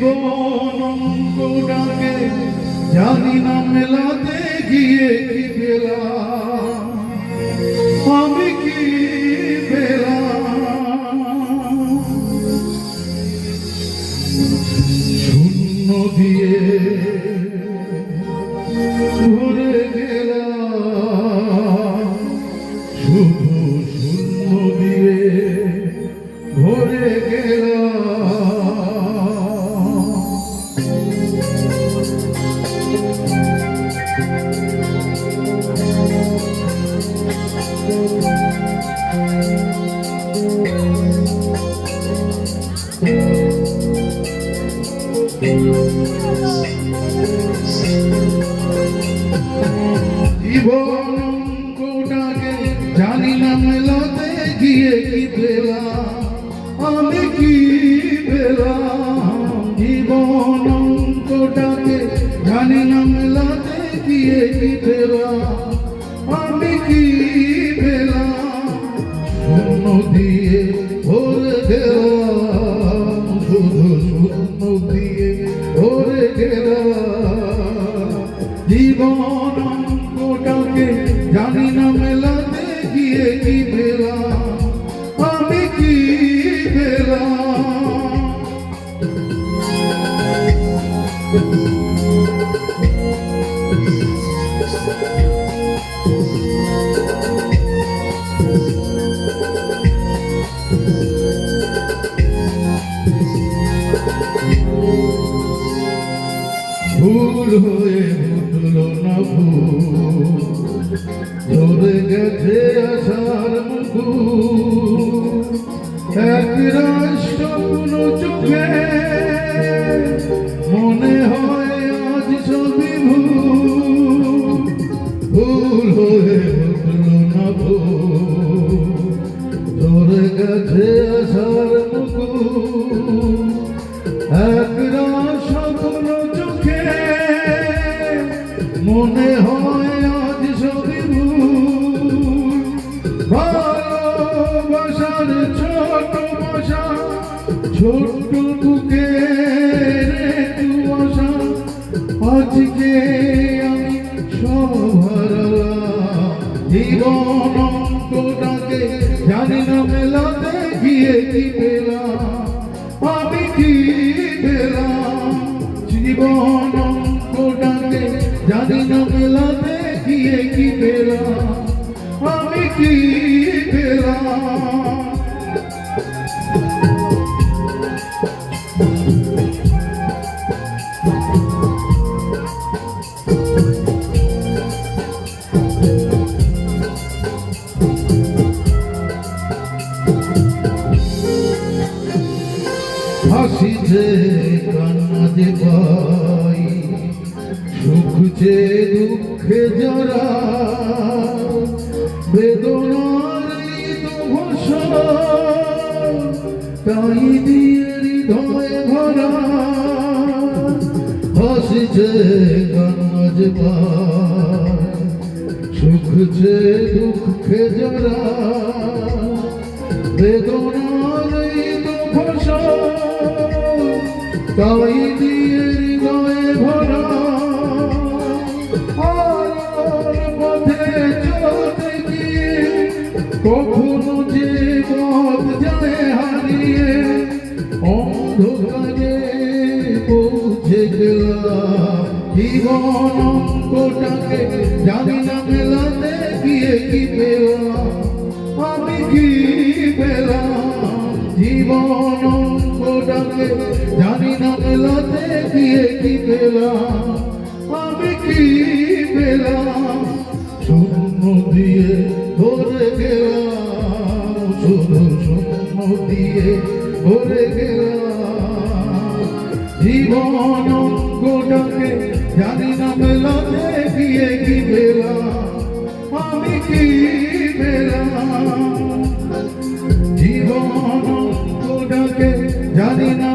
জীবন অঙ্কটাকে জানি না মেলাতে গিয়ে কি পেলাম, আমি কি পেলাম। শূন্য দিয়ে ভরে গেলাম, শুধু শূন্য দিয়ে ভরে গেলাম। জীবন অঙ্কটাকে জানি না মেলাতে গিয়ে কি পেলাম, আমি কি পেলাম। জীবন অঙ্কটাকে জানি না মেলাতে গিয়ে কি পেলাম, আমি কি পেলাম। শূন্য দিয়ে ভরে গেলাম, শুধু শূন্য দিয়ে ভরে গেলাম। জীবন অঙ্কটাকে জানি না মেলাতে গিয়ে কি পেলাম, আমি কি পেলাম। ভুল হয়ে উঠলো না ভুল, ধরে গেছে আশার মুকুল। একরাশ স্বপ্ন চোখে মনে হয় আজ সবই ভুল। ভুল হয়ে উঠলো না ভুল, ধরে গেছে আশার মুকুল। একরাশ স্বপ্ন চোখে মনে হয় আজ সবই ভুল। ভালোবাসার ছোট বসা, ছোট্ট বুকের একটু আশা, আজকে আমি সব হারালাম। জীবন অঙ্কটাকে জানি না মেলাতে গিয়ে কি পেলাম, আমি কি পেলাম। জীবন অঙ্কটাকে জানি না মেলাতে গিয়ে কি পেলাম, আমি কি পেলাম। হাসি যে কান্না যে পাই, সুখ যে দুঃখে যারা, বেদনার তো ভাষা তাই দিয়ে হৃদয়ে ভরা। হাসি যে কান্না যে পাই, সুখ যে দুঃখে যারা, বেদনার তো ভাষা তাই দিয়ে হৃদয়ে ভরা। আর পথে চলতে গিয়ে কখনো যে পথ যায় হারিয়ে, অন্ধকারে পৌঁছে গেলাম। জীবন অঙ্কটাকে জানি না মেলাতে গিয়ে কি পেলাম, আমি কি পেলাম। জীবন অঙ্কটাকে জানি না মেলাতে গিয়ে কি পেলাম, আমি কি পেলাম। শূন্য দিয়ে ভরে গেলাম, শুধু শূন্য দিয়ে ভরে গেলাম। জীবন অঙ্কটাকে জানি না মেলাতে গিয়ে কি পেলাম, আমি কি পেলাম। জীবন অঙ্কটাকে জানি না